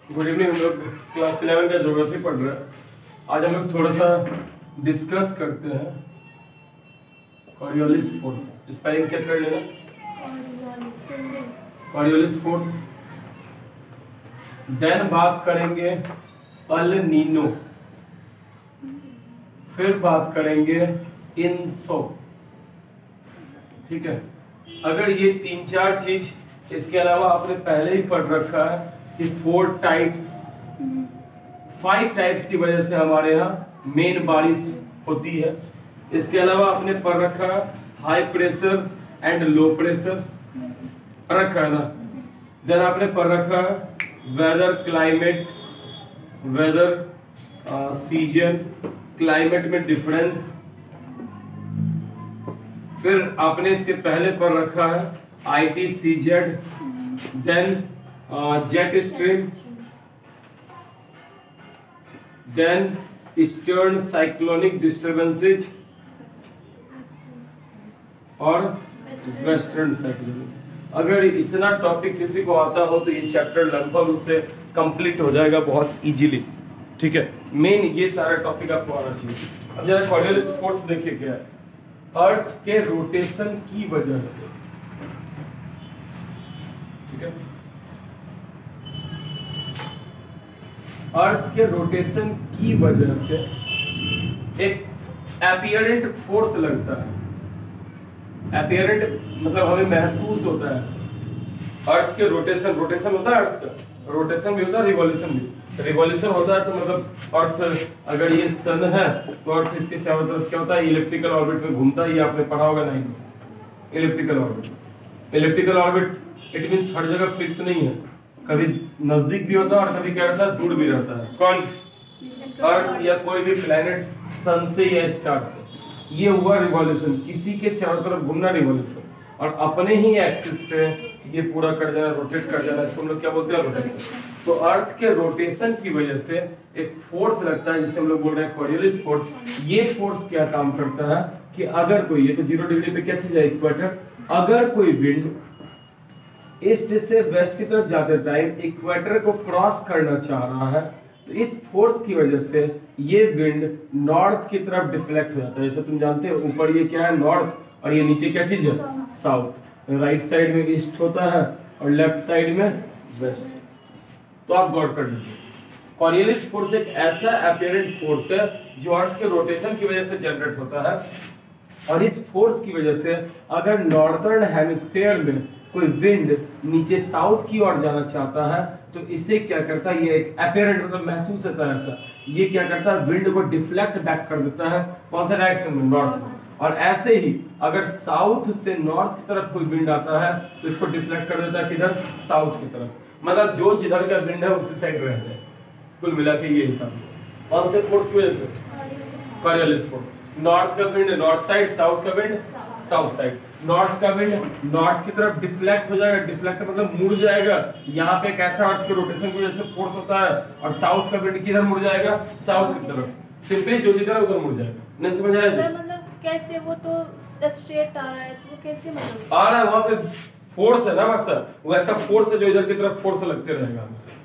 Good evening. हम लोग class 11 का ज्योग्राफी पढ़ रहे हैं। आज हम लोग थोड़ा सा डिस्कस करते हैं कॉरियोलिस फोर्स। स्पेलिंग चेक कर लेना। Coriolis force. देन बात करेंगे अल नीनो, फिर बात करेंगे इंसो। ठीक है, अगर ये 3-4 चीज, इसके अलावा आपने पहले ही पढ़ रखा है कि 5 टाइप्स की वजह से हमारे यहाँ मेन बारिश होती है। इसके अलावा आपने पढ़ रखा है high pressure and low pressure, पढ़ रखा है ना। देन आपने पढ़ रखा है weather climate, weather season, climate में डिफरेंस। फिर आपने इसके पहले पढ़ रखा है ITCZ, then jet stream, then eastern cyclonic disturbances और वेस्टर्न साइक्लोनिक। अगर इतना टॉपिक किसी को आता हो तो ये चैप्टर लगभग उससे कंप्लीट हो जाएगा बहुत इजीली। ठीक है, मेन ये सारा टॉपिक आपको आना चाहिए। अब जरा कॉरियोलिस फोर्स देखिए क्या है। अर्थ के रोटेशन की वजह से, ठीक है, अर्थ के रोटेशन की वजह से एक एपियरेंट फोर्स लगता है। एपियरेंट मतलब हमें महसूस होता है ऐसा। अर्थ के रोटेशन होता है, अर्थ का रोटेशन भी होता है, रिवॉल्यूशन भी। रिवॉल्यूशन होता है तो मतलब अर्थ, अगर ये सन है तो अर्थ इसके चारों तरफ क्या होता है, इलिप्टिकल ऑर्बिट में घूमता है। ये आपने पढ़ा होगा नहीं, elliptical orbit. Elliptical orbit it means हर जगह फिक्स नहीं है, कभी नजदीक भी होता है और कभी क्या रहता है, दूर भी रहता है। कौन? अर्थ या कोई भी प्लेनेट सन से या स्टार से। ये हुआ रिवॉल्यूशन, किसी के चारों तरफ घूमना रिवॉल्यूशन। और अपने ही एक्सिस पे ये पूरा कर जाना, रोटेट कर जाना, इसको हम लोग क्या बोलते हैं, रोटेशन। तो अर्थ के रोटेशन की वजह से एक फोर्स लगता है जिसे हम लोग बोल रहे हैं कॉरियोलिस फोर्स। ये फोर्स क्या काम करता है कि अगर कोई, ये तो 0 डिग्री पे क्या चीज है, इक्वेटर। अगर कोई विंड ईस्ट से वेस्ट की तरफ जाते टाइम इक्वेटर को क्रॉस करना चाह रहा है तो इस फोर्स की वजह से ये विंड नॉर्थ की तरफ डिफ्लेक्ट हो जाता है। जैसे तुम जानते हो ऊपर ये क्या है, नॉर्थ, और ये नीचे क्या चीज है, साउथ। राइट साइड में ईस्ट होता है और लेफ्ट साइड में वेस्ट। तो आप गौर कर लीजिए, कॉरियोलिस फोर्स एक ऐसा एपियरेंट फोर्स है जो अर्थ के रोटेशन की वजह से जनरेट होता है। और इस फोर्स की वजह से अगर नॉर्दर्न हेमिस्फीयर में कोई विंड नीचे साउथ की ओर जाना चाहता है तो इसे क्या करता है, ये एक एपियरेंट मतलब महसूस होता है ऐसा, ये क्या करता है, विंड को डिफ्लेक्ट बैक कर देता है। कौन सा डायरेक्शन में, नॉर्थ में। और ऐसे ही अगर साउथ से नॉर्थ की तरफ कोई विंड आता है तो इसको डिफ्लेक्ट कर देता है किधर, साउथ की तरफ। मतलब जो जिधर का विंड है उसी साइड रह जाए। कुल मिला के ये हिसाब है। कौन से फोर्स की वजह से, कॉरियोलिस फोर्स। नॉर्थ का विंड नॉर्थ साइड, साउथ का विंड साउथ साइड। नॉर्थ का विंड नॉर्थ की तरफ डिफ्लेक्ट हो जाएगा, डिफ्लेक्ट मतलब मुड़ जाएगा। यहाँ पे कैसा अर्थ के रोटेशन की वजह से फोर्स होता है। और साउथ का विंड किधर मुड़ जाएगा, साउथ की तरफ। सिंपली जो जिधर है उधर मुड़ जाएगा। नहीं समझ आया सर? मतलब कैसे, वो तो स्ट्रेट आ रहा है तो वो कैसे मतलब आ रहा है, वहां पे फोर्स है ना वैसा, वैसा फोर्स है जो इधर की तरफ फोर्स लगते रहेगा हमसे।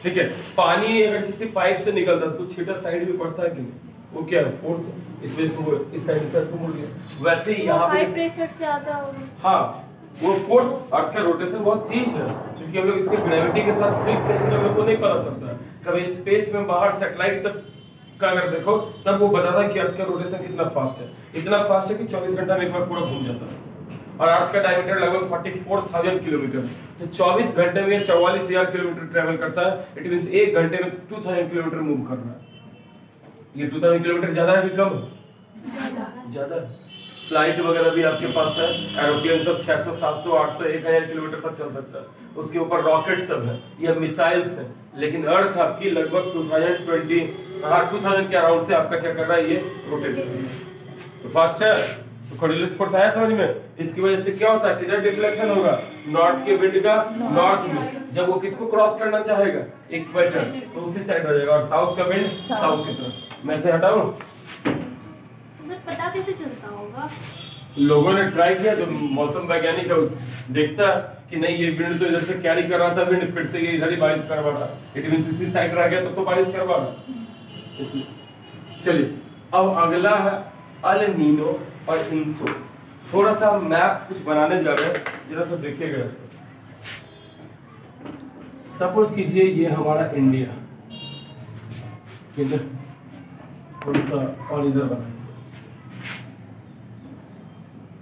ठीक है, पानी अगर किसी पाइप से निकलता है तो छींटा साइड में पड़ता है कि नहीं, वो क्या है, फोर्स है। इस वजह से वो इस साइड को मुड़ गया। वैसे ही यहाँ पे हाई प्रेशर से आता होगा। हाँ, वो फोर्स, अर्थ का रोटेशन बहुत तेज है क्योंकि हम लोग इसके ग्रेविटी के साथ फिक्स है, इसलिए हम लोग को नहीं पता चलता है। कभी स्पेस में बाहर सैटेलाइट सब का अगर देखो तब वो बताता है कि अर्थ का रोटेशन कितना फास्ट है। इतना फास्ट है कि 24 घंटा में एक बार पूरा घूम जाता है। और अर्थ का डायमीटर लगभग 44,000 किलोमीटर, तो 24 घंटे में 44,000 किलोमीटर ट्रेवल करता है। इट मींस 1 घंटे में 2000 किलोमीटर मूव कर रहा है। ये 2000 किलोमीटर ज्यादा है कि कम? ज्यादा है। फ्लाइट वगैरह भी आपके पास है, एरोप्लेन सब 600, 700, 800, 1000 किलोमीटर तक चल सकता है। उसके ऊपर रॉकेट सब है, ये मिसाइल्स हैं। लेकिन अर्थ आपकी लगभग 2000 के अराउंड से आपका क्या कर रहा है, ये रोटेट कर रहा है। तो फास्ट है। तो कॉरियोलिस फोर्स आया समझ में? इसकी वजह से क्या होता है, किधर डिफ्लेक्शन होगा, नॉर्थ के विंड का नॉर्थ में। जब वो किसको क्रॉस करना चाहेगा, इक्वेटर, तो उसी साइड हो जाएगा। और साउथ का विंड साउथ की तरफ। मैं से हटाऊं तो सर पता कैसे चलता होगा? लोगों ने ट्राई किया, जो मौसम वैज्ञानिक है देखता है कि कि नहीं ये विंड तो इधर से कैरी कर रहा था विंड, फिर से ये इधर ही बारिश करवा रहा, इट मींस इसी साइड रह गया तो बारिश करवा रहा इसलिए। चलिए अब अगला है अल नीनो और इंसो। थोड़ा सा मैप कुछ बनाने जा रहे हैं, जरा सा देखिएगा इसको। सपोज कीजिए ये हमारा इंडिया, ठीक है, थोड़ा सा और इधर बनाइए,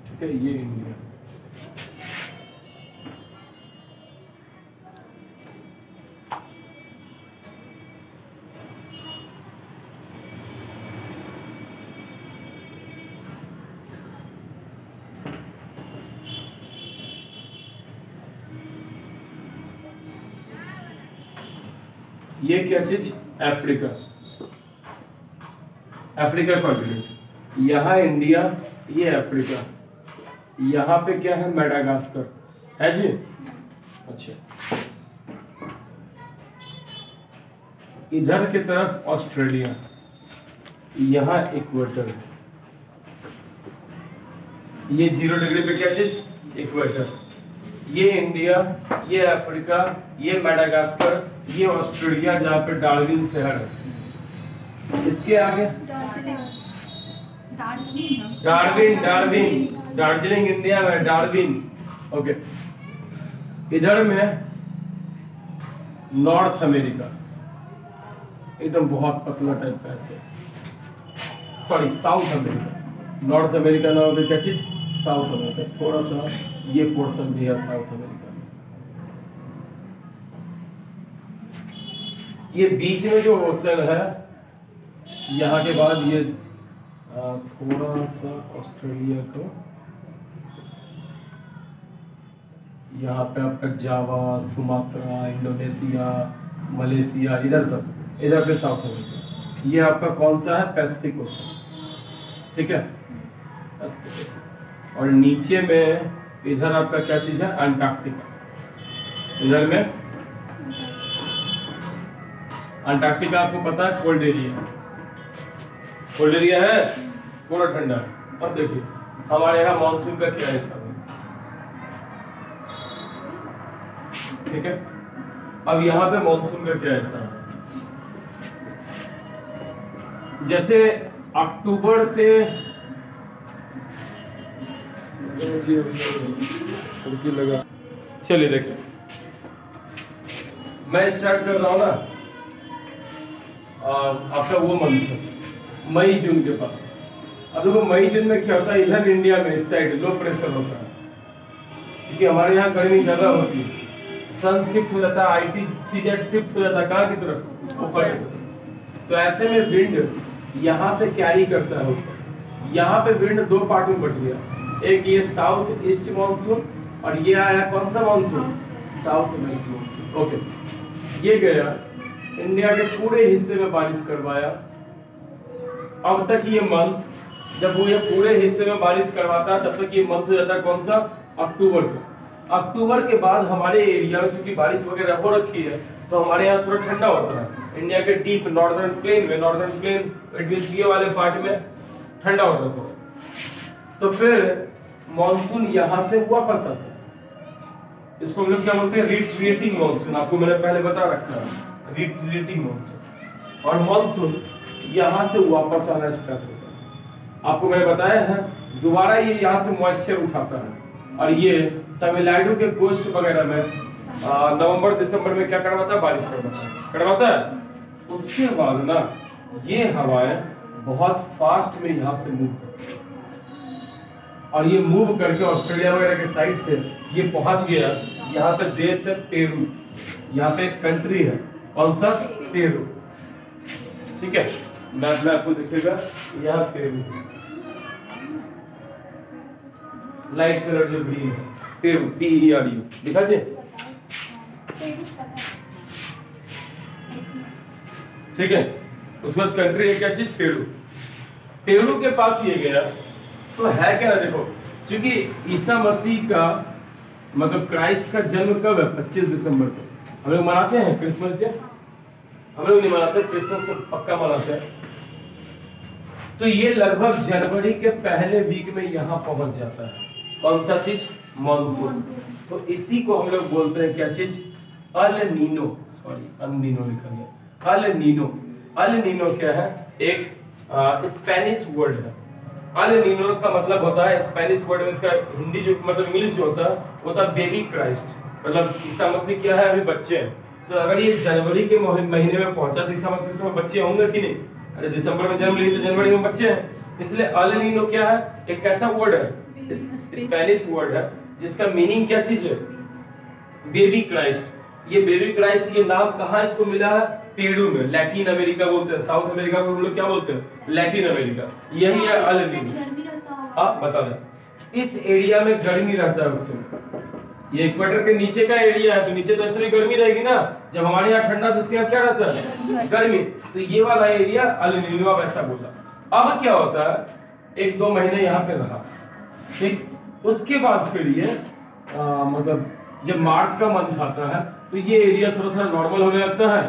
ठीक है, ये इंडिया। ये क्या चीज, अफ्रीका, अफ्रीका कॉन्टिनेंट, यहाँ इंडिया, ये अफ्रीका, यहाँ पे क्या है, मेडागास्कर है जी। अच्छा, इधर की तरफ ऑस्ट्रेलिया, यहाँ इक्वेटर है, ये 0 डिग्री पे क्या चीज, इक्वेटर, ये इंडिया, ये अफ्रीका, ये मेडागास्कर, ये ऑस्ट्रेलिया जहाँ पे डार्विन शहर है। इसके आगे दार्जिलिंग इंडिया में, डार्विन, ओके। इधर में नॉर्थ अमेरिका, एकदम बहुत पतला टाइप का ऐसे, sorry south America, north America ना होगा क्या चीज, साउथ अमेरिका, थोड़ा सा ये पोर्शन भी है साउथ अमेरिका में। ये बीच में जो ओशन है, यहाँ के बाद ये थोड़ा सा ऑस्ट्रेलिया को, यहाँ पे आपका जावा, सुमात्रा, इंडोनेशिया, मलेशिया, इधर सब, इधर पे साउथ अमेरिका। ये आपका कौन सा है, पैसिफिक ओशन, ठीक है, पैसिफिक ओशन। और नीचे में इधर आपका क्या चीज है, अंटार्कटिका। इधर में अंटार्कटिका आपको पता है कोल्ड एरिया, कोल्ड एरिया है, पूरा ठंडा। अब देखिए हमारे यहाँ मानसून का क्या हिसाब है, ठीक है। अब यहाँ पे मानसून का क्या हिसाब है, जैसे अक्टूबर से लगा, चलिए देखिए मैं स्टार्ट कर रहा हूँ ना, आपका वो मंथ है मई जून के पास। अब देखो मई जून में क्या होता है, इधर इंडिया में इस साइड लो प्रेशर होता है, क्योंकि हमारे यहाँ गर्मी ज्यादा होती है, सन शिफ्ट हो जाता है, ITCZ शिफ्ट हो जाता है कहाँ की तरफ, ऊपर। तो ऐसे में विंड यहाँ से कैरी करता है ऊपर। यहाँ पे विंड दो पार्ट में बट गया, एक ये साउथ ईस्ट मानसून और ये आया कौन सा monsoon, south west monsoon, okay. ये गया इंडिया के पूरे हिस्से में बारिश करवाया। अब तक ये मंथ, जब वो ये पूरे हिस्से में बारिश करवाता है तब तक ये मंथ हो जाता है कौन सा, अक्टूबर का। अक्टूबर के बाद हमारे एरिया में चूंकि बारिश वगैरह हो रखी है तो हमारे यहाँ थोड़ा ठंडा होता है। इंडिया के डीप नॉर्दर्न प्लेन में, नॉर्दर्न प्लेन ये वाले पार्ट में ठंडा होता है थोड़ा। तो फिर मॉनसून यहाँ से वापस आता है, इसको हम लोग क्या बोलते हैं, रिट्रीटिंग मॉनसून। आपको मैंने पहले बता रखा है रिट्रीटिंग मॉनसून। और मॉनसून यहाँ से वापस आना स्टार्ट होता है। आपको मैंने बताया है दोबारा ये यहाँ से मॉइस्चर उठाता है और ये तमिलनाडु के कोस्ट वगैरह में नवंबर दिसंबर में क्या करवाता है, बारिश करवाता है। उसके बाद ना ये हवाएं बहुत फास्ट में यहाँ से मूव करती है और ये मूव करके ऑस्ट्रेलिया वगैरह के साइड से ये पहुंच गया। यहाँ पे देश है पेरू, यहाँ पे एक कंट्री है कौन सा, पेरू, ठीक है। मैप में आपको दिखेगा यहाँ पेरू, लाइट कलर जो ग्रीन है, पेरू, PERU दिखा जी, ठीक है। उसके बाद कंट्री है क्या चीज, पेरू। पेरू के पास ये गया तो है क्या, देखो क्योंकि ईसा मसीह का मतलब क्राइस्ट का जन्म कब है, 25 दिसंबर को। हम लोग मनाते हैं क्रिसमस डे, हम लोग नहीं मनाते, क्रिसमस तो पक्का मनाते हैं। तो ये लगभग जनवरी के पहले वीक में यहाँ पहुंच जाता है कौन सा चीज? मॉनसून। तो इसी को हम लोग बोलते हैं क्या चीज? El Nino. Sorry El Nino लिखा गया, अल नीनो। अल नीनो क्या है? एक स्पेनिश वर्ड है। अल नीनो का मतलब होता है, स्पेनिश वर्ड में इसका हिंदी जो मतलब इंग्लिश जो होता है बेबी क्राइस्ट। मतलब ईसा मसीह क्या है? अभी बच्चे हैं। तो अगर ये जनवरी के महीने में पहुंचा तो ईसा मसीह में बच्चे होंगे कि नहीं? अरे दिसंबर में जन्म लिए तो जनवरी में बच्चे हैं। इसलिए अल नीनो क्या है? एक कैसा वर्ड है? स्पेनिश वर्ड है जिसका मीनिंग क्या चीज है? Baby Christ. ये बेबी क्राइस्ट ये नाम कहाँ इसको मिला है? पेरू में, लैटिन अमेरिका बोलते हैं। साउथ अमेरिका को हम लोग क्या बोलते हैं? Latin America. यही है अल नीनो। आप बता दें इस एरिया में गर्मी रहता है उससे। ये इक्वेटर के नीचे का एरिया है तो नीचे तो ऐसे भी गर्मी रहेगी ना। जब हमारे यहाँ ठंडा तो इसके यहाँ क्या रहता है? गर्मी। तो ये वाला एरिया अल नीनो। अब ऐसा बोला। अब क्या होता है? 1-2 महीने यहाँ पे रहा, ठीक। उसके बाद फिर ये मतलब जब मार्च का मंथ आता है तो ये एरिया थोड़ा थोड़ा नॉर्मल होने लगता है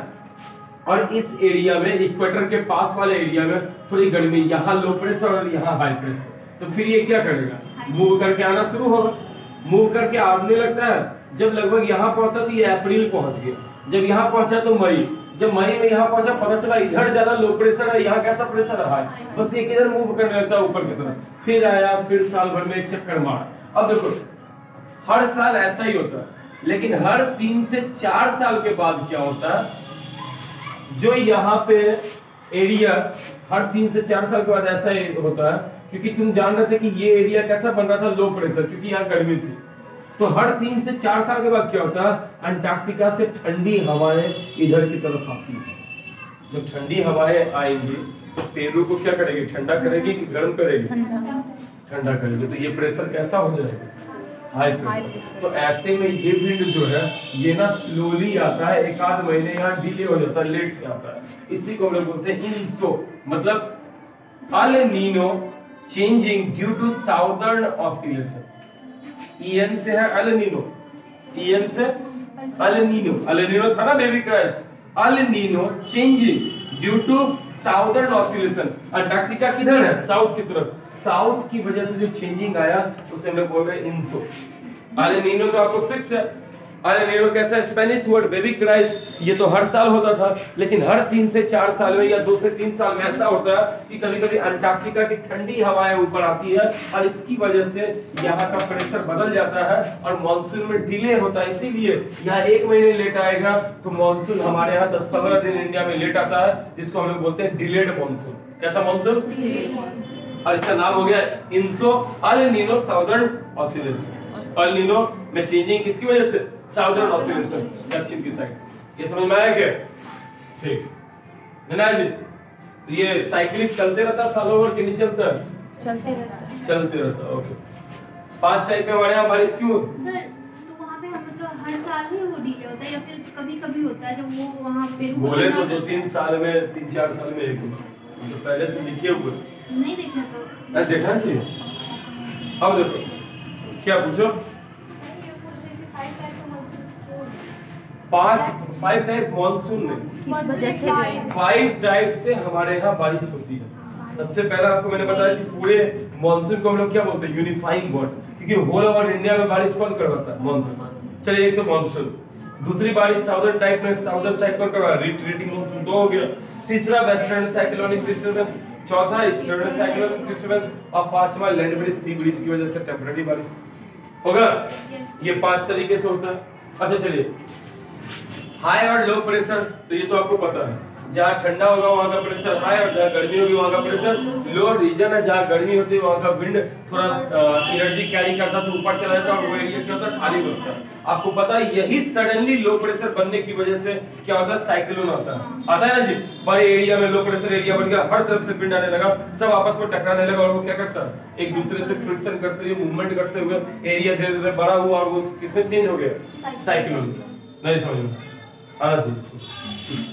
और इस एरिया में इक्वेटर के पास वाले एरिया में थोड़ी गर्मी, यहाँ लो प्रेशर और यहाँ हाई प्रेशर। तो फिर ये क्या करेगा? मूव करके आना शुरू होगा। मूव करके आने लगता है। जब लगभग यहाँ पहुंचता तो ये अप्रैल पहुंच गया। जब यहाँ पहुंचा तो मई। जब मई में यहाँ पहुंचा पता चला इधर ज्यादा लो प्रेशर है, यहाँ कैसा प्रेशर है? हाई। बस एक इधर मूव करने लगता है ऊपर की तरफ। फिर आया, फिर साल भर में एक चक्कर मारा। अब देखो हर साल ऐसा ही होता है, लेकिन हर 3 से 4 साल के बाद क्या होता है? जो यहाँ पे एरिया हर 3 से 4 साल के बाद ऐसा ही होता है, क्योंकि तुम जान रहे थे कि ये एरिया कैसा बन रहा था? लो प्रेशर, क्योंकि यहाँ गर्मी थी। तो हर 3 से 4 साल के बाद क्या होता है? अंटार्कटिका से ठंडी हवाएं इधर की तरफ आती है। जब ठंडी हवाएं आएंगी तो पेरू को क्या करेगी? ठंडा करेगी कि गर्म करेगी? ठंडा करेगी। तो ये प्रेशर कैसा हो जाएगा? High pressure. तो ऐसे में ये विंड जो है ये ना स्लोली आता है, 1-8 महीने यहाँ डिले हो जाता है, लेट से आता है। इसी को हम लोग बोलते हैं इंसो, मतलब El Nino changing due to southern oscillation. EN से है अल नीनो, ईएन से अल नीनो। अल नीनो था ना baby Christ. El Nino changing due to southern oscillation. Antarctica किधर है? साउथ की तरफ। साउथ की वजह से जो चेंजिंग आया उसे हम लोग बोल रहे हैं इंसो। अल नीनो तो आपको फिक्स है। अल नीनो कैसा? Spanish word baby Christ. ये तो हर साल होता था, लेकिन हर 3 से 4 साल में या 2 से 3 साल में ऐसा होता है कि कभी कभी अंटार्कटिका की ठंडी हवाएं ऊपर आती है और इसकी वजह से यहाँ का प्रेशर बदल जाता है और मॉनसून में डिले होता है। इसीलिए यहाँ 1 महीने लेट आएगा तो मॉनसून हमारे यहाँ 10-15 दिन इंडिया में लेट आता है, जिसको हम लोग बोलते हैं डिलेड मॉनसून। कैसा मॉनसून? और इसका नाम हो गया ENSO El Nino Southern Oscillation. El Nino में चेंजिंग किसकी वजह से? साउदर्न ऑसिलेशन, दक्षिण की साइड से। ये समझ में आया क्या? ठीक है जी। तो ये साइक्लिक चलते रहता सालों भर के नहीं चलता? चलते रहता। ओके। 5 टाइप में हमारे यहाँ बारिश क्यों? सर तो वहाँ पे मतलब हर साल ही वो डिले होता है या फिर कभी-कभी होता है जब वो वहाँ पे बोले तो 2-3 साल में, 3-4 साल में एक तो पहले से लिखे हुए नहीं देखा तो देखना चाहिए। अब देखो क्या पूछो? 5 टाइप मॉनसून में किस वजह से 5 टाइप से हमारे यहाँ बारिश होती है। सबसे पहला आपको मैंने बताया कि पूरे मॉनसून को हम लोग क्या बोलते हैं? यूनिफाइंग वर्ड, क्योंकि होल ओवर इंडिया में बारिश कौन करवाता है? मॉनसून। चलिए एक तो मॉनसून। दूसरी बारिश साउदर्न टाइप में साउदर्न साइड पर करवा रिट्रीटिंग मॉनसून 2 हो गया। तीसरा वेस्टर्न साइक्लोनिक डिस्टर्बेंस। चौथा ईस्टर्न साइक्लोनिक डिस्टर्बेंस। और 5वां लैंड ब्रिज सी ब्रिज की वजह से टेंपरेरी बारिश होगा। ये 5 तरीके से होता है। अच्छा चलिए हाई और लो प्रेशर, तो ये तो आपको पता है। जहाँ ठंडा होगा वहाँ का प्रेशर हाई और जहाँ गर्मी होगी वहाँ का प्रेशर लो। रीजन है जहाँ गर्मी होती है वहाँ का विंड थोड़ा एनर्जी कैरी करता है तो ऊपर चला जाता है और वो एरिया क्या होता है? खाली बचता है। आपको पता है यही सडनली लो प्रेशर बनने की वजह से क्या होता है? साइक्लोन आता है ना जी। बड़े एरिया में लो प्रेशर एरिया बन गया, हर तरफ से विंड आने लगा, सब आपस में टकराने लगा और वो क्या करता है? एक दूसरे से फ्रिक्शन करते हुए मूवमेंट करते हुए एरिया धीरे धीरे बड़ा हुआ और वो किसमें चेंज हो गया? साइक्लोन। नहीं समझ में आना चाहिए।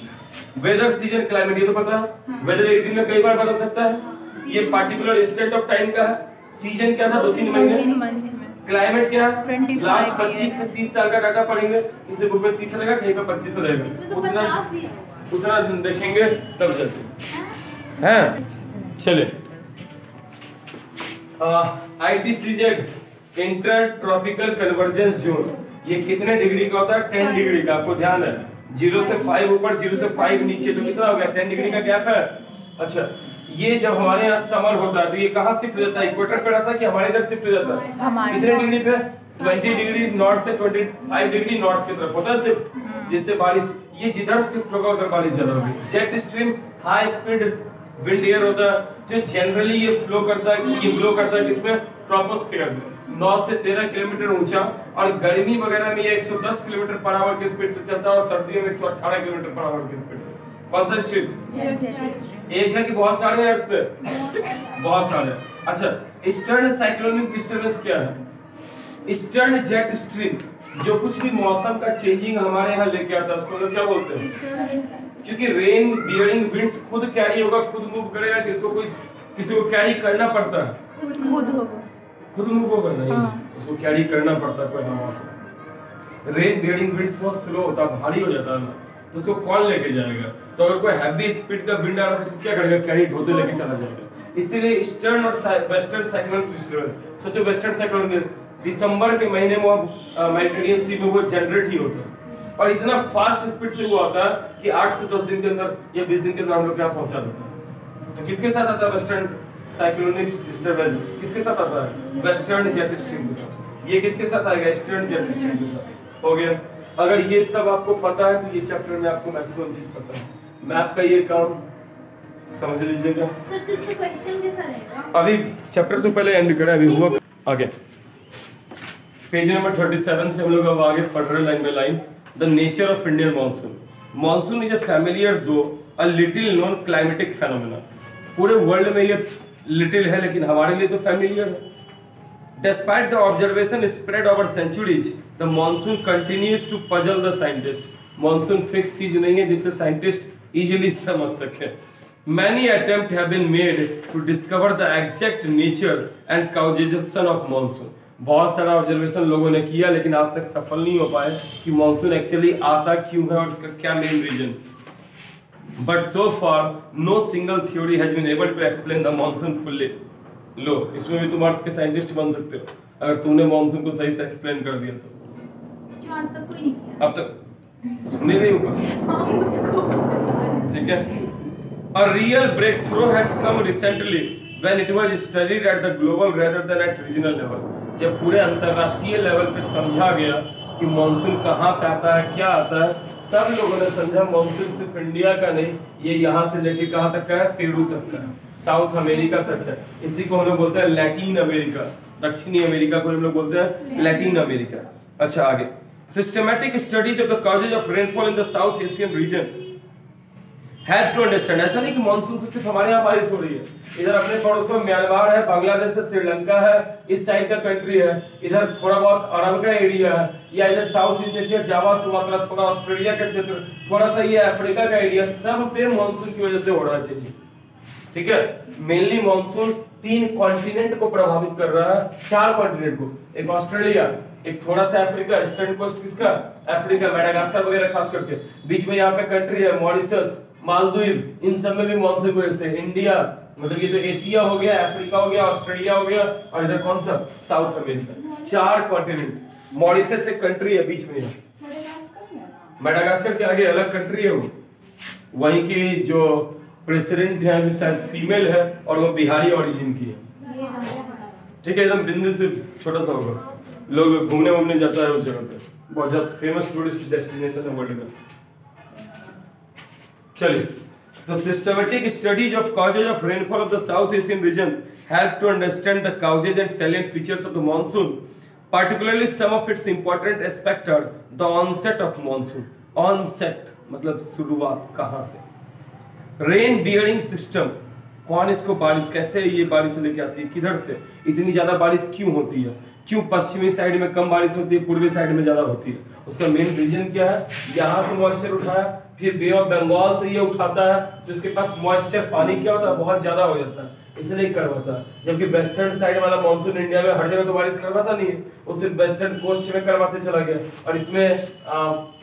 वेदर सीजन क्लाइमेट ये तो पता है। वेदर एक दिन में कई बार बदल सकता है। ये पार्टिकुलर इंस्टेंट ऑफ टाइम का है। सीजन क्या था? 2-3 महीने। क्लाइमेट क्या है? लास्ट 25 से 30 साल का डाटा पढ़ेंगे। किसी बुक में 30 रहेगा, कहीं पे 25 रहेगा। उतना देखेंगे तब चलते हैं। चलिए ITCZ inter tropical convergence zone, ये कितने डिग्री का होता है? 10 डिग्री का। आपको ध्यान है 0 से 5 ऊपर, 0 से 5 नीचे, तो कितना हो गया? 10 डिग्री का गैप है। अच्छा, ये जब हमारे यहाँ समर होता है तो ये कहाँ शिफ्ट हो जाता है? इक्वेटर पे रहता है कि हमारे इधर शिफ्ट हो जाता है? कितने डिग्री पे? 20 डिग्री नॉर्थ से 25 डिग्री नॉर्थ की तरफ होता है शिफ्ट, जिससे बारिश ये जिधर शिफ्ट होगा उधर बारिश ज्यादा होगी। Jet stream high speed wind air होता है जो जनरली ये फ्लो करता है, ये ब्लो करता है किसमें? ट्रोपोस्फियर में, 9 से 13 किलोमीटर ऊंचा, और गर्मी वगैरह में ये 110 किलोमीटर पर आवर की स्पीड से चलता है, और सर्दियों में 118 किलोमीटर पर आवर की स्पीड से। कौन सा स्ट्रीम? एक है कि बहुत सारे हैं अर्थ पे? बहुत सारे। अच्छा, ईस्टर्न साइक्लोनिक डिस्टर्बेंस क्या है? ईस्टर्न जेट स्ट्रीम जो कुछ भी मौसम का चेंजिंग हमारे यहाँ लेके आता है उसको लोग क्या बोलते हैं? क्योंकि रेन बियरिंग विंड्स खुद कैरी होगा, खुद मूव करेगा, किसी को कैरी करना पड़ता है? खुद मूव होगा नहीं, उसको कैरी करना पड़ता है कोई हवा से। रेन बियरिंग विंड्स बहुत स्लो होता है, भारी हो जाता है ना, तो उसको कौन लेके जाएगा? तो अगर कोई हैवी स्पीड का विंड आ रहा है तो उसको क्या करेगा? कैरी ढोते लेके चला जाएगा। इसीलिए ईस्टर्न और वेस्टर्न साइक्लोनिक डिस्टर्बेंस, सोचो वेस्टर्न साइक्लोनिक दिसंबर के महीने में मेडिटेरियन सी में वो जनरेट ही होता है, और इतना फास्ट स्पीड से वो आता है कि 8 से 10 दिन के अंदर या 20 दिन के अंदर हम लोग यहाँ पहुंचा देते हैं। तो किसके साथ आता है वेस्टर्न साइक्लोनिक डिस्टर्बेंस? किसके साथ आता है? वेस्टर्न जेट स्ट्रीम के साथ। ये किसके साथ आएगा? ईस्टर्न जेट स्ट्रीम के साथ। हो गया। अगर ये सब आपको पता है तो ये चैप्टर में आपको मैक्सिमम चीज पता है। मैप का ये काम समझ लीजिएगा। सर तो इसका क्वेश्चन कैसा रहेगा? अभी चैप्टर तो पहले एंड करा, अभी हुआ आगे। पेज नंबर 37 से हम लोग अब आगे पढ़ रहे line by line. The nature of Indian monsoon. Monsoon is a familiar though a little known climatic phenomena. पूरे वर्ल्ड में ये लिटिल है लेकिन हमारे लिए तो फैमिलियर है। Despite the observation spread over centuries, the monsoon continues to puzzle the scientist. Monsoon fixed चीज नहीं है जिससे साइंटिस्ट इजीली समझ सके। Many attempts have been made to discover the exact nature and causation of monsoon. बहुत सारा observation लोगों ने किया लेकिन आज तक सफल नहीं हो पाए कि मॉनसून एक्चुअली आता क्यों है और इसका क्या main reason. But so far, no single theory has been able to explain the monsoon fully. लो, इसमें भी तुम अर्थ के साइंटिस्ट बन सकते हो अगर तुमने मॉनसून को सही से एक्सप्लेन कर दिया तो। क्यों आज तक कोई नहीं किया? अब तक सुने नहीं होगा। हाँ उसको। ठीक है। A real breakthrough has come recently when it was studied at the global rather than at regional level. जब पूरे अंतरराष्ट्रीय लेवल पे समझा गया कि मॉनसून कहाँ से आता है, क्या आता है, तब लोगों ने समझा मॉनसून सिर्फ इंडिया का नहीं, ये यहाँ से लेके कहाँ तक का है? पेरू तक का है, साउथ अमेरिका तक है। इसी को हम लोग बोलते हैं लैटिन अमेरिका, दक्षिणी अमेरिका को हम लोग बोलते हैं लैटिन अमेरिका। अच्छा आगे, systematic studies of the causes of rainfall in the south Asian region have to understand. ऐसा नहीं कि मॉनसून से सिर्फ हमारे यहाँ बारिश हो रही है, इधर अपने पड़ोस में म्यांमार है, बांग्लादेश है, श्रीलंका है, इस साइड का कंट्री है, इधर थोड़ा बहुत अरब का एरिया है, या इधर साउथ ईस्ट एशिया, जावा, सुमात्रा, थोड़ा ऑस्ट्रेलिया का क्षेत्र, थोड़ा सा ये अफ्रीका का एरिया, सब पे मॉनसून की वजह से हो रहा चाहिए। ठीक है। मेनली मॉनसून 3 कॉन्टिनेंट को प्रभावित कर रहा है, 4 कॉन्टिनेंट को, एक ऑस्ट्रेलिया, एक थोड़ा सा अफ्रीका, ईस्टर्न कोस्ट किसका? अफ्रीका, मेडागास्कर वगैरह खास करके, बीच में यहाँ पे कंट्री है मॉरिशस, मालदीव, इन सब में भी मॉनसून की वजह से। इंडिया मतलब ये तो एशिया हो गया, अफ्रीका हो गया, ऑस्ट्रेलिया हो गया, और इधर कौन सा? South America. 4 कॉन्टिनेंट। मॉरिशस एक कंट्री है बीच में, मेडागास्कर के आगे अलग कंट्री है वो। वहीं की जो प्रेसिडेंट है शायद फीमेल है और वो बिहारी ओरिजिन की है। ठीक है, एकदम बिंदु से छोटा सा होगा, लोग घूमने वूमने जाता है उस जगह पे, बहुत ज्यादा फेमस टूरिस्ट डेस्टिनेशन है वर्ल्ड का। चलिए, तो systematic studies of causes of rainfall of the south Asian region help to understand the causes and salient features of the monsoon, particularly some of its important aspects are the onset of monsoon. Onset मतलब शुरुआत, कहाँ से? Rain bearing system, कौन इसको बारिश, कैसे ये बारिश लेके आती है, किधर से, इतनी ज्यादा बारिश क्यों होती है, क्यों पश्चिमी साइड में कम बारिश होती है, पूर्वी साइड में ज्यादा होती है, उसका मेन रीजन क्या है? यहाँ से मॉइस्चर उठाया, फिर बे ऑफ बंगाल से ये उठाता है, तो इसके पास मॉइस्चर पानी क्या होता है? बहुत ज्यादा हो जाता है, इसलिए करवाता है। जबकि वेस्टर्न साइड वाला मॉनसून इंडिया में हर जगह तो बारिश करवाता नहीं है, वो सिर्फ वेस्टर्न कोस्ट में करवाते चला गया। और इसमें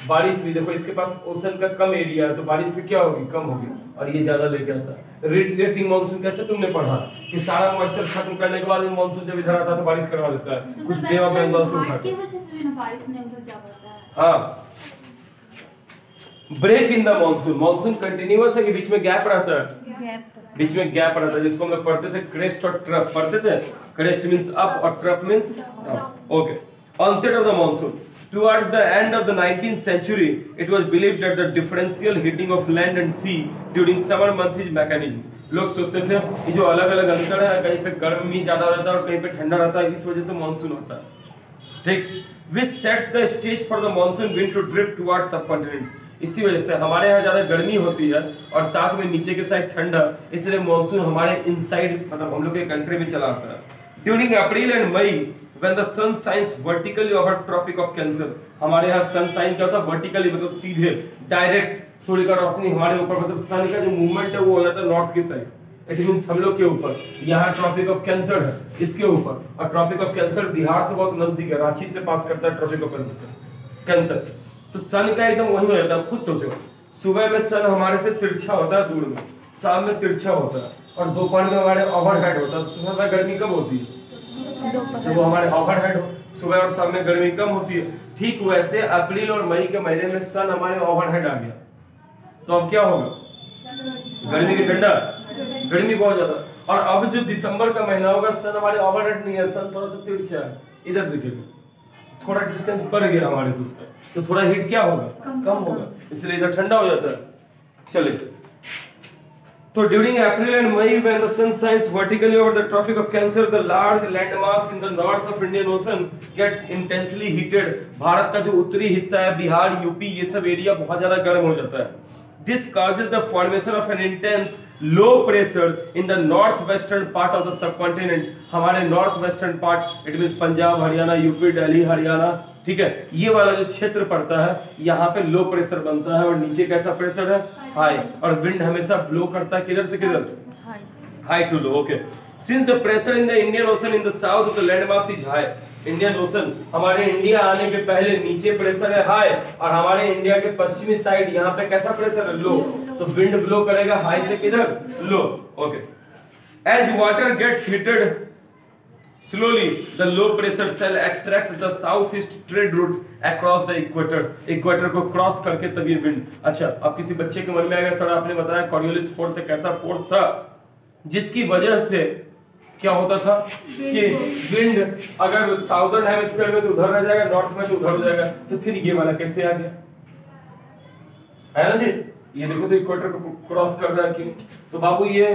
बारिश भी देखो, इसके पास ओशन का कम एरिया है तो बारिश भी क्या होगी? कम होगी, और ये ज्यादा लेके आता है। रिटेटिंग मानसून कैसे तुमने पढ़ा कि सारा मॉइस्चर खत्म करने के बाद मानसून जब इधर आता है तो बारिश करवा देता है, तो कुछ सर डे ऑफ वेस्टर्न मानसून घाट की का। वजह से भी ना बारिश नहीं उधर जा पाता है। हाँ, break in the monsoon, monsoon continuous है कि बीच में गैप रहता है, बीच में गैप रहता है, जिसको हम लोग पढ़ते थे क्रेस्ट और ट्रफ पढ़ते थे। क्रेस्ट मींस अप और trough means down. Okay, onset of the monsoon towards the end of the 19th century it was believed that the differential heating of land and sea during summer months is mechanism। लोग सोचते थे कि जो अलग अलग अंतर है, कहीं पे गर्मी ज्यादा रहता है और कहीं पे ठंडा रहता है, इस वजह से मानसून होता है, ठीक, which sets the stage for the monsoon wind to drift towards subcontinent। इसी वजह से हमारे यहाँ ज्यादा गर्मी होती है और साथ में नीचे के साइड ठंडा, इसलिए मानसून हमारे इनसाइड मतलब हम लोग के कंट्री में चला आता है। During April and May when the sun shines vertically over tropic of cancer, हमारे यहाँ सन शाइन क्या होता है, वर्टिकली मतलब सीधे डायरेक्ट सूर्य का रोशनी हमारे ऊपर, मतलब सन का जो मूवमेंट है वो हो जाता है नॉर्थ की साइड, इट मींस हम लोग के ऊपर। यहाँ ट्रॉपिक ऑफ कैंसर है इसके ऊपर, और ट्रॉपिक ऑफ कैंसर बिहार से बहुत नजदीक है, रांची से पास करता है ट्रॉपिक ऑफ कैंसर, तो सन का एकदम वही हो जाता है। खुद सोचो, सुबह में सन हमारे से तिरछा होता है दूर में, शाम में तिरछा होता है, और दोपहर में हमारे ओवरहेड होता है। तो सुबह में गर्मी कब होती है, जब वो हमारे ओवरहेड हो, सुबह और शाम में गर्मी कम होती है। ठीक वैसे अप्रैल और मई के महीने में सन हमारे ओवरहेड आ गया, तो अब क्या होगा, गर्मी की ठंडा, गर्मी बहुत ज्यादा। और अब जो दिसंबर का महीना होगा, सन हमारे ओवरहेड नहीं है, सन थोड़ा सा तिरछा है, इधर दिखेगा, थोड़ा डिस्टेंस बढ़ गया हमारे से उसका, तो थोड़ा हीट क्या होगा, कम होगा, इसलिए इधर ठंडा हो जाता है। चलिए, तो during April and May when the sun shines vertically over the Tropic of Cancer, the large landmass in the north of Indian Ocean gets intensely heated। Bharat का जो उत्तरी हिस्सा है, बिहार, यूपी, ये सब एरिया बहुत ज्यादा गर्म हो जाता है। This causes the formation of an intense low pressure in the northwestern part of the subcontinent। हमारे northwestern part, it means Punjab, Haryana, UP, Delhi, Haryana, ठीक है, ये वाला जो क्षेत्र पड़ता है, यहाँ पे लो प्रेशर बनता है, और नीचे कैसा प्रेशर है, हाई, और विंड हमेशा ब्लो करता है किधर से किधर, high to low. Okay, since the pressure in the Indian Ocean in the south of the land mass is high, Indian Ocean हमारे इंडिया आने के पहले नीचे प्रेशर है हाई, और हमारे इंडिया के पश्चिमी साइड यहाँ पे कैसा प्रेशर है, लो, तो विंड ब्लो करेगा हाई से किधर, low. Okay, as water gets heated slowly the low pressure cell attract the southeast trade route across the equator। Equator को क्रॉस करके तब ये विंड। अच्छा, अब किसी बच्चे के मन में आएगा, सर आपने बताया कॉरियोलिस फोर्स एक ऐसा फोर्स था जिसकी वजह से क्या होता था कि विंड अगर साउदर्न हेमिस्फीयर में तो उधर रह जाएगा, नॉर्थ में तो उधर हो जाएगा, तो फिर ये वाला कैसे आ गया, है ना जी। ये देखो तो इक्वेटर को क्रॉस कर रहा है कि, तो बाबू ये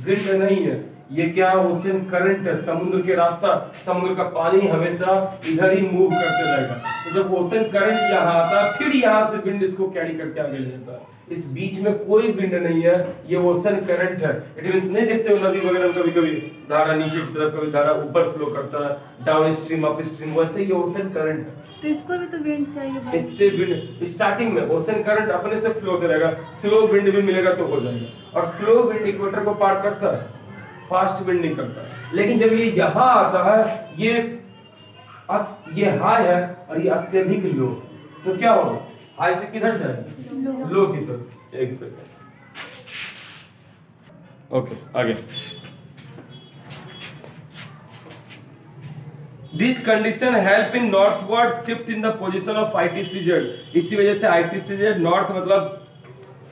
विंड नहीं है, ये क्या ओशियन करंट है, समुद्र के रास्ता, समुद्र का पानी हमेशा इधर ही मूव करते रहेगा। तो जब ओशियन करंट यहाँ आता है, फिर यहाँ से विंड इसको कैरी करके आगे ले जाता है। इस बीच में कोई विंड नहीं है, ये ओशियन करंट है। इट मींस नहीं देखते हो नदी वगैरह में कभी-कभी धारा नीचे की तरफ, कभी धारा ऊपर फ्लो करता है, डाउन स्ट्रीम अप स्ट्रीम, वैसे ये ओशियन करंट है। तो इसको भी तो विंड चाहिए भाई। इससे विंड स्टार्टिंग में ओशियन करंट अपने से फ्लो करेगा, स्लो विंड भी मिलेगा तो हो जाएगा, और स्लो विंड इक्वेटर को पार करता है, फास्ट विंड नहीं करता। लेकिन जब ये यहाँ आता है, ये हाई है और ये अत्यधिक लो, तो क्या होगा, हाई से किधर जाएगा, लो की तरफ। एक सेकंड, ओके आगे। This condition help in northward shift in the position of ITCZ। इसी वजह से ITCZ नॉर्थ मतलब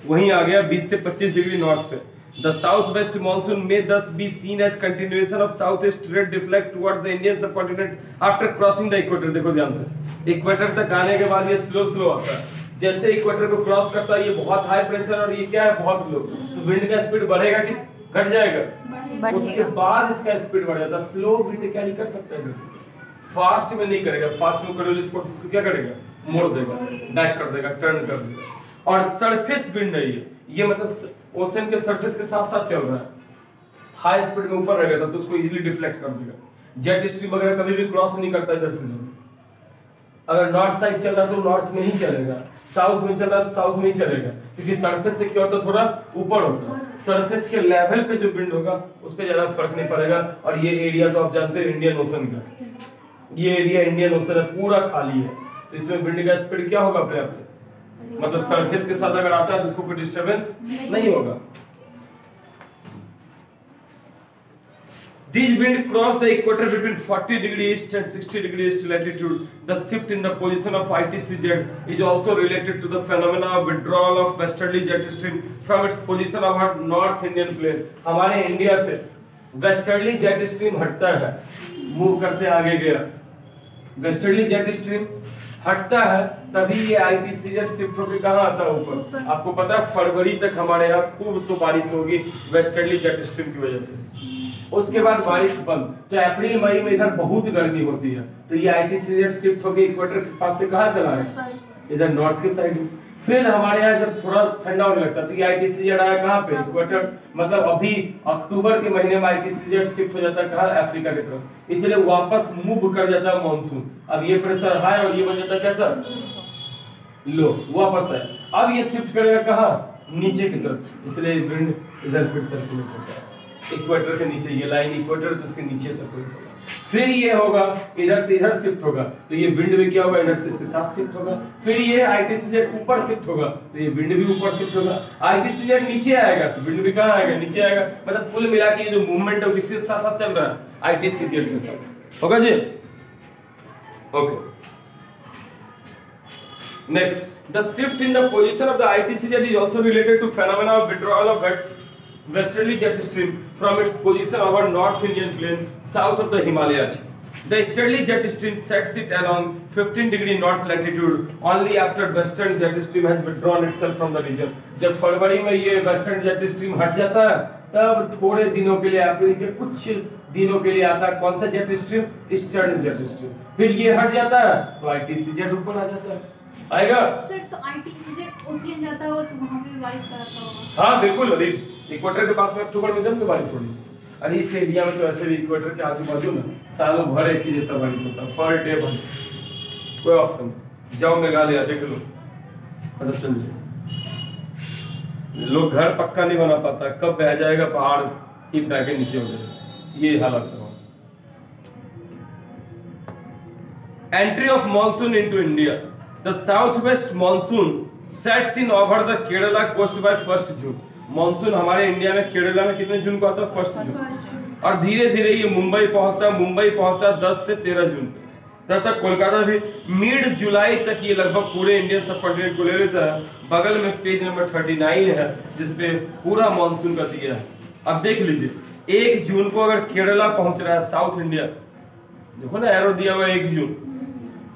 वहीं आ गया 20 से 25 डिग्री नॉर्थ पे। The southwest monsoon may thus be seen as continuation of southeast trade deflect towards the Indian subcontinent after crossing the equator। देखो ध्यान से, इक्वेटर तक आने के बाद ये स्लो आता है, जैसे इक्वेटर को क्रॉस करता है ये बहुत हाई प्रेशर और ये क्या है बहुत लो, तो विंड का स्पीड बढ़ेगा कि घट जाएगा, उसके बाद इसका स्पीड बढ़ जाता है। स्लो विंड क्या नहीं कर सकता है, फास्ट में नहीं करेगा, फास्ट में करोलिस फोर्स उसको क्या करेगा, मोड़ देगा, बैक कर देगा, टर्न कर देगा। और सरफेस विंड है ये मतलब ओशन के सरफेस के साथ साथ चल रहा है, हाई स्पीड में ऊपर रहेगा तो उसको इजीली डिफ्लेक्ट कर देगा। जेट स्ट्रीम वगैरह कभी भी क्रॉस नहीं करता इधर से, अगर नॉर्थ साइड चल रहा है तो नॉर्थ में ही चलेगा, साउथ में चल रहा है तो साउथ में ही चलेगा, क्योंकि सरफेस से क्या होता है थोड़ा ऊपर होता है, सरफेस के लेवल पे जो विंड होगा उस पर ज्यादा फर्क नहीं पड़ेगा। और ये एरिया तो आप जानते हैं इंडियन ओशन का, ये एरिया इंडियन ओशन है, पूरा खाली है, तो इसमें विंड का स्पीड क्या होगा अपने आप से, मतलब सरफेस के साथ अगर आता है तो उसको कोई डिस्टरबेंस नहीं होगा। These wind cross the equator between 40 degree east and 60 degree east latitude. The shift in the position of ITCZ is also related to the phenomena of withdrawal of westerly jet stream from its position over North Indian plain. हमारे India से westerly jet stream हटता है, move करते आगे गया, westerly jet stream हटता है, तभी ये ITCZ शिफ्ट होकर कहाँ आता है ऊपर। आपको पता है फरवरी तक हमारे यहाँ खूब तो बारिश होगी वेस्टर्ली जेट स्ट्रीम की वजह से, उसके बाद बारिश बंद। तो अप्रैल मई में इधर बहुत गर्मी होती है, तो ये ITCZ शिफ्ट होकर इक्वेटर के पास से कहाँ चला है, इधर नॉर्थ के साइड। फिर हमारे यहाँ जब थोड़ा ठंडा होने लगता है तो ये ITCZ आया कहाँ पे, इक्वेटर। मतलब अभी अक्टूबर के महीने में ITCZ शिफ्ट हो जाता है कहाँ, अफ्रीका की तरफ, इसलिए वापस मूव कर जाता है मानसून। अब ये प्रेशर हाई और ये बन जाता है कैसा, लो, वापस है। अब ये शिफ्ट करेगा कहाँ, नीचे की तरफ, इसलिए विंड इधर फिर सर्कुलेट होता है इक्वेटर के नीचे। ये लाइन इक्वेटर तो उसके नीचे सर्कुलेट होगा, फिर ये होगा इधर से इधर शिफ्ट होगा, तो ये विंड भी क्या होगा, इधर से इसके साथ शिफ्ट होगा। फिर ये ITCZ ऊपर शिफ्ट होगा, तो ये विंड भी ऊपर शिफ्ट होगा। ITCZ नीचे आएगा तो विंड भी कहाँ आएगा, नीचे आएगा। मतलब कुल मिला के जो मूवमेंट है किसके साथ साथ चल रहा है, ITCZ के साथ, होगा जी। Okay, next, the shift in the position of the ITCZ is also related to phenomena of withdrawal of westerly jet stream from its position over North Indian plain south of the Himalayas. The easterly jet stream sets it along 15 degree north latitude only after western jet stream has withdrawn itself from the region. जब फरवरी में ये western jet stream हट जाता है, तब थोड़े दिनों के लिए, अप्रैल के कुछ दिनों के लिए आता है कौन सा jet stream, eastern jet stream. फिर ये हट जाता है तो ITCZ ऊपर आ जाता है, आएगा। सर तो ITCZ ओशियन जाता होगा तो वहां पे भी बारिश कराता होगा। हाँ बिल्कुल, अभी इक्वेटर के पास में अक्टूबर में जब तो बारिश हो रही है। अरे इस एरिया में तो ऐसे भी इक्वेटर के आजू बाजू में सालों भर एक ही जैसा बारिश होता है, पर डे बारिश, कोई ऑप्शन। जाओ मेघालय देख लो, पता चल जाए। लोग घर पक्का नहीं बना पाता, कब बह जाएगा पहाड़ ही बह के नीचे हो जाएगा, ये हालत है। Entry of monsoon into India. The southwest monsoon sets in over the Kerala coast by 1st June. Monsoon हमारे इंडिया में केरला में कितने जून को आता है, 1 जून, और धीरे धीरे ये मुंबई पहुंचता है 10 से 13 जून। तब तक कोलकाता भी मिड जुलाई तक ये लगभग पूरे इंडियन सबकॉन्टिनेंट को ले लेता है। बगल में पेज नंबर 39 है जिसपे पूरा मॉनसून का दिया है। अब देख लीजिए 1 जून को अगर केरला पहुंच रहा है साउथ इंडिया, देखो ना एरो दिया हुआ है 1 जून,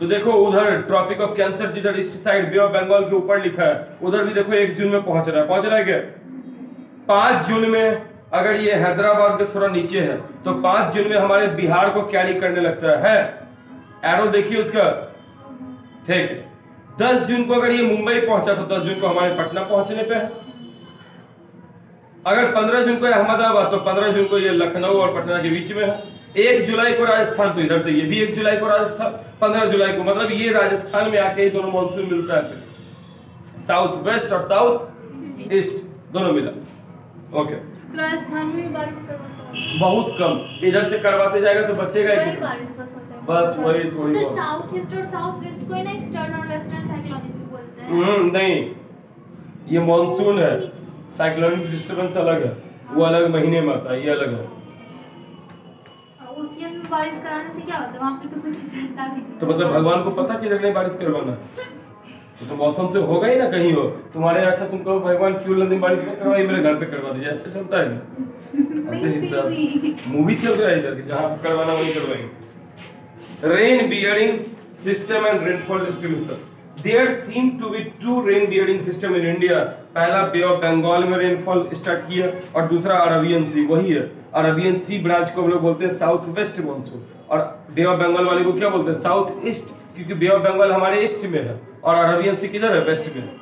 तो देखो उधर ट्रॉपिक ऑफ कैंसर जिधर east side Bay of Bengal के ऊपर लिखा है, उधर भी देखो 1 जून में पहुंच रहा है क्या। 5 जून में अगर ये हैदराबाद के थोड़ा नीचे है तो 5 जून में हमारे बिहार को कैरी करने लगता है, एरो देखिए उसका, ठीक है। 10 जून को अगर ये मुंबई पहुंचा तो 10 जून को हमारे पटना पहुंचने पे है। अगर 15 जून को अहमदाबाद तो 15 जून को ये लखनऊ और पटना के बीच में है। 1 जुलाई को राजस्थान, तो इधर से ये भी 1 जुलाई को राजस्थान, 15 जुलाई को, मतलब ये राजस्थान में आके ही दोनों मॉनसून मिलता है, साउथ वेस्ट और साउथ ईस्ट दोनों मिला। ओके, राजस्थान में बारिश करवाता है बहुत कम, इधर से करवाते जाएगा तो बचेगा ही बारिश, बस होता है बस वही थोड़ी सर। बहुत। साउथ ईस्ट और साउथ वेस्ट को ही ना ईस्टर्न और वेस्टर्न साइक्लोनिक भी बोलते हैं। नहीं, ये मॉनसून है, साइक्लोनिक डिस्टर्बेंस अलग है, वो अलग महीने में आता है, ये अलग है। ओशियन में बारिश कराने से क्या होता है, वहाँ पे तो कुछ रहता भी नहीं। तो मतलब भगवान को पता किधर नहीं बारिश करवाना, तो मौसम से होगा ही ना, कहीं हो तुम्हारे ऐसा, तुम कहो भगवान क्यों नदी बारिश में करवाई, मेरे घर पे करवा दीजिए, ऐसे चलता है मूवी चल रहा है इधर की, जहाँ करवाना वही करवाएंगे। Rain bearing system and rainfall distribution. There seem to be 2 rain bearing system in India. पहला बे ऑफ बंगाल में रेनफॉल स्टार्ट किया और दूसरा अरबियन सी, वही है अरबियन सी ब्रांच को हम लोग बोलते हैं साउथ वेस्ट मॉनसून, और बे ऑफ बंगाल वाले को क्या बोलते हैं, साउथ ईस्ट, क्योंकि बे ऑफ बंगाल हमारे ईस्ट में है और अरबियन सी किधर है, वेस्ट में है।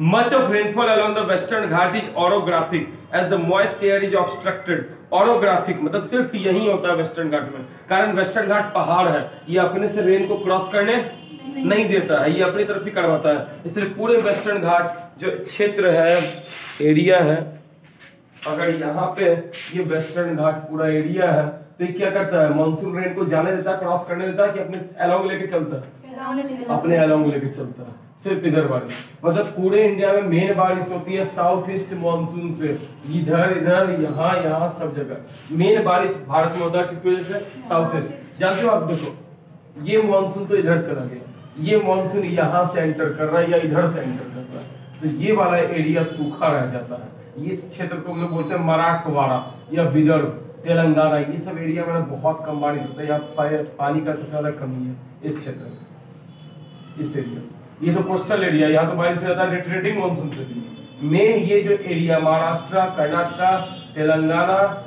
Much of rainfall along the western Ghat is orographic as the moist air is obstructed. Orographic मतलब सिर्फ यही होता है वेस्टर्न घाट में, कारण वेस्टर्न घाट पहाड़ है, ये अपने से रेन को क्रॉस करने नहीं देता है, ये अपनी तरफ ही करवाता है। इसलिए पूरे वेस्टर्न घाट जो क्षेत्र है, एरिया है, अगर यहाँ पे ये वेस्टर्न घाट पूरा एरिया है तो ये क्या करता है, मानसून रेन को जाने देता है, क्रॉस करने देता है कि अपने अलोंग लेके चलता है, अपने अलोंग लेके चलता है, सिर्फ इधर बारिश। मतलब पूरे इंडिया में मेन बारिश होती है साउथ ईस्ट मानसून से, इधर इधर यहाँ यहाँ सब जगह मेन बारिश भारत में होता है। किसकी वजह से? South east. जानते हो आप? देखो ये मानसून तो इधर चला गया, ये मानसून यहाँ से एंटर कर रहा है या इधर से एंटर कर रहा है, तो ये वाला एरिया सूखा रह जाता है। इस क्षेत्र को हम लोग बोलते हैं मराठवाड़ा या विदर्भ, तेलंगाना, ये सब एरिया में बहुत कम बारिश होता है, यहाँ पानी का सबसे ज्यादा कमी है इस क्षेत्र में, इस एरिया। ये तो कोस्टल एरिया, यहाँ तो बारिश हो जाता है रिट्रेटिंग मानसून से भी। मेन ये जो एरिया महाराष्ट्र, कर्नाटक, तेलंगाना,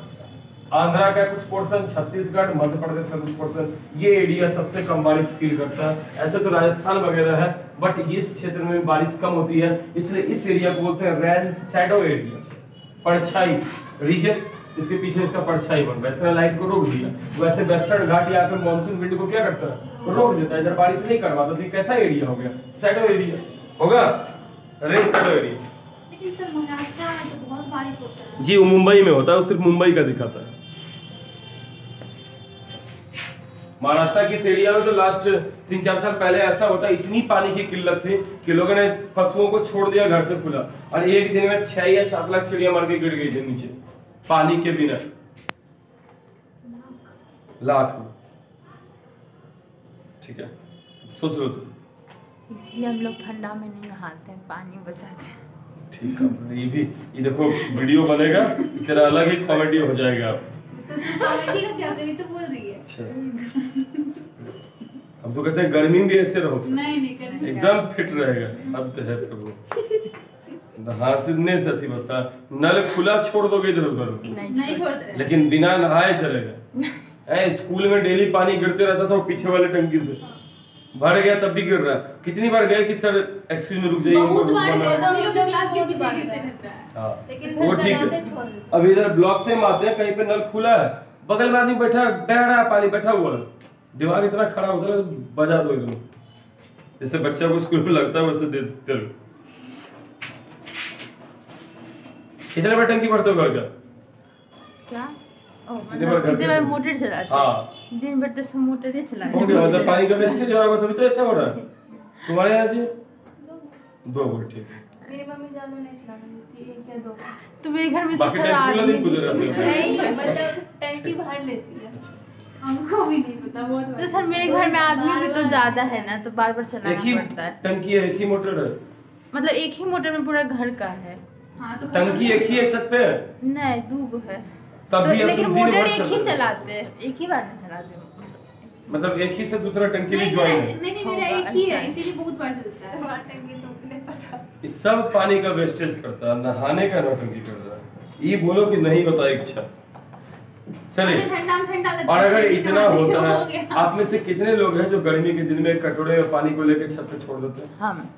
आंध्रा का कुछ पोर्शन, छत्तीसगढ़, मध्य प्रदेश का कुछ पोर्शन, ये एरिया सबसे कम बारिश फील करता है। ऐसे तो राजस्थान वगैरह है, बट इस क्षेत्र में बारिश कम होती है, इसलिए इस एरिया को बोलते हैं रेन शैडो एरिया, परछाई रीजन। इसके पीछे इसका परछाई बन रहा है, इसने लाइट को रोक दिया। वैसे वेस्टर्न घाट यहाँ पे मानसून विंड को क्या करता है? रोक देता है, इधर बारिश नहीं करवाता। तो ये कैसा एरिया हो गया? शैडो एरिया होगा, रेन शैडो एरिया। लेकिन सर महाराष्ट्र में तो बहुत बारिश होता है। जी वो मुंबई में होता है, वो सिर्फ मुंबई का दिखाता है। महाराष्ट्र की इस एरिया में तो लास्ट 3-4 साल पहले ऐसा होता, इतनी पानी की किल्लत थी कि लोगों ने पशुओं को छोड़ दिया घर से खुला, और एक दिन में 6 या 7 लाख चिड़िया मर के गिर गई थी नीचे पानी के बिना। लाख में, ठीक है, सोच लो तो। इसलिए हम लोग ठंडा में नहीं नहाते हैं, पानी बचाते हैं। ठीक है, ये देखो वीडियो बनेगा, तेरा अलग ही कॉमेडी हो जाएगा। तो उसमें कॉमेडी का क्या? सही तो बोल रही है। अच्छा, अब तो कहते हैं गर्मी में भी ऐसे रहो। नहीं गर्मी एकदम फिट रहेगा। अब तो है प्रभु, नहाने से थी बस्ता, नल खुला छोड़ दोगे इधर उधर नहीं छोड़ते, लेकिन बिना नहाए चलेगा। स्कूल में डेली पानी गिरते रहता था पीछे वाले टंकी से, भर गया तब भी गिर रहा है। कितनी बार गए कि सर एक्सक्यूज में रुक जाइए, बहुत बार गए, हम लोग क्लास के पीछे गिरते रहता है। हां लेकिन वो ठीक है। अब इधर ब्लॉक से हम आते हैं, कहीं पे नल खुला है, बगल में आदमी बैठा बह रहा है, पानी बैठा हुआ है, दिमाग इतना खराब होता है, बजा दो एकदम, जैसे बच्चा को स्कूल में लगता है वैसे दे देते हो। कितने बार टंकी भरते हो घर का? क्या? कितने बार मोटर चलाते? हाँ, दिन भर तो सब मोटर ही चलाते हैं। मतलब पानी का वेस्टेज हो रहा है, तभी तो ऐसा हो रहा है। तुम्हारे यहाँ से 2 बार, ठीक है। मेरी मम्मी ज्यादा नहीं चलाने देती, 1 या 2 बार। तो मेरे घर में तो बाकी सर टाइम पूरा दिन आदमी गुजर जाता है। नहीं, मतलब टंकी भर लेती है। हमको भी नहीं पता, बहुत तो सर मेरे घर में आदमी भी तो ज्यादा है ना, तो बार बार एक चलाना ही पड़ता है। टंकी है, एक ही मोटर है, मतलब एक ही मोटर में पूरा घर का है। हाँ तो टंकी एक ही है छत पे? नहीं, 2 है। तब तो भी लेकिन तुम दिन मोटर भर एक ही चलाते चलाते हैं, एक ही बार नहीं चलाते। मतलब एक ही से दूसरा टंकी भी नहीं ज्वाइन मेरा है? नहीं मेरा एक ही है, इसीलिए बहुत बार चलता है। हमारा टंकी तो नहीं पता। इस सब पानी का वेस्टेज करता है, नहाने का नौटंकी कर रहा है। ये बोलो कि नहीं होता इच्छा। चलिए, ठंडा लगता और है, अगर इतना होता हो है, गया। आप में से कितने लोग हैं जो गर्मी के दिन में कटोरे में पानी को लेकर छत पे छोड़ देते हैं? हम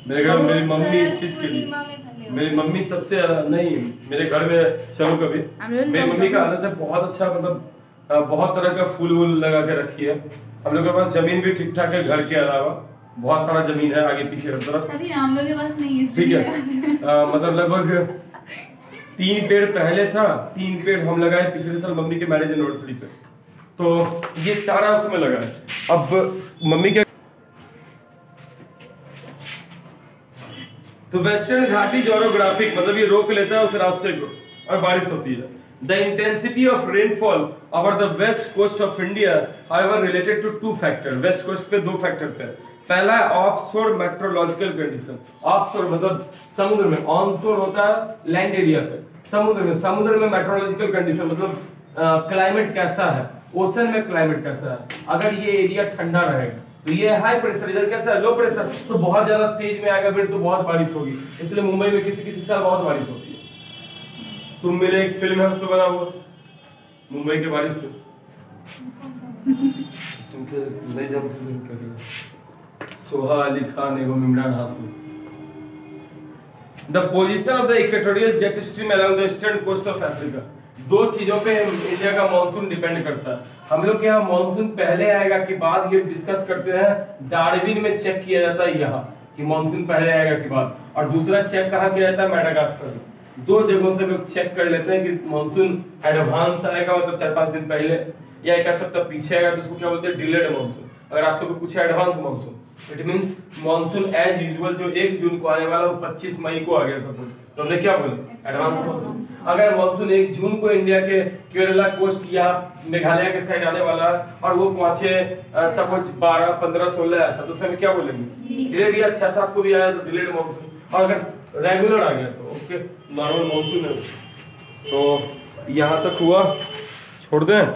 मेरे घर में मेरी मम्मी इस चीज के लिए, मेरी मम्मी सबसे ज्यादा, नहीं मेरे घर में चलो कभी, मेरी मम्मी का आदत है बहुत अच्छा, मतलब बहुत तरह का फूल वूल लगा के रखी है। हम लोग के पास जमीन भी ठीक ठाक है, घर के अलावा बहुत सारा जमीन है आगे पीछे हर तरफ। तभी हम लोग के पास नहीं है, ठीक है, मतलब लगभग 3 पेड़ पहले था, 3 पेड़ हम लगाए पिछले साल मम्मी के मैरिज एनिवर्सरी पे, तो ये सारा उसमें लगा है। अब मम्मी के तो वेस्टर्न घाटी जोरोग्राफिक, मतलब ये रोक लेता है उस रास्ते को और बारिश होती है। The intensity of rainfall over the west coast of India, however, related to 2 factors. West coast पे 2 फैक्टर पे, पहला है ऑफशोर मेट्रोलॉजिकल कंडीशन। ऑफशोर मतलब समुद्र में, ऑनशोर होता है लैंड एरिया पे, समुद्र में मेट्रोलॉजिकल कंडीशन मतलब क्लाइमेट कैसा है, ओशन में क्लाइमेट कैसा है। अगर ये एरिया ठंडा रहेगा तो ये हाई प्रेशर, इधर कैसा है लो प्रेशर, तो बहुत ज्यादा तेज में आएगा फिर तो बहुत बारिश होगी। इसलिए मुंबई में किसी साल बहुत बारिश होती है। तुम मेरे एक फिल्म है उस पर बना हुआ मुंबई के बारिश पे, तुमके नहीं जानते, सोहा अली खान एवं Imran Hashmi. The position of the equatorial jet stream along the eastern coast of Africa, 2 चीजों पे इंडिया का मानसून डिपेंड करता है। हम लोग के यहाँ मानसून पहले आएगा कि बाद, ये डिस्कस करते हैं। डार्विन में चेक किया जाता है यहाँ कि मानसून पहले आएगा कि बाद, और दूसरा चेक कहाँ किया जाता है? मेडागास्कर में। 2 जगहों से लोग चेक कर लेते हैं कि मानसून एडवांस आएगा, मतलब 4-5 दिन पहले, या एक सप्ताह पीछे आएगा तो उसको क्या बोलते हैं, डिलेड मानसून। अगर आपसे कोई पूछे advance monsoon, it means monsoon as usual जो 1 जून को आने वाला वो 25 मई को आ गया सपोज, तो हमने क्या बोला, एडवांस मानसून। अगर मानसून 1 जून को इंडिया के केरला कोस्ट या मेघालय के साइड आने वाला और वो पहुंचे सपोज 12, 15, 16 ऐसा, तो उसे हम क्या बोलेंगे, डिलेड। या 6-7 को भी आया तो डिलेड मानसून। और अगर रेगुलर आ गया तो ओके, नॉर्मल मानसून है। तो यहाँ तक हुआ, छोड़ दें।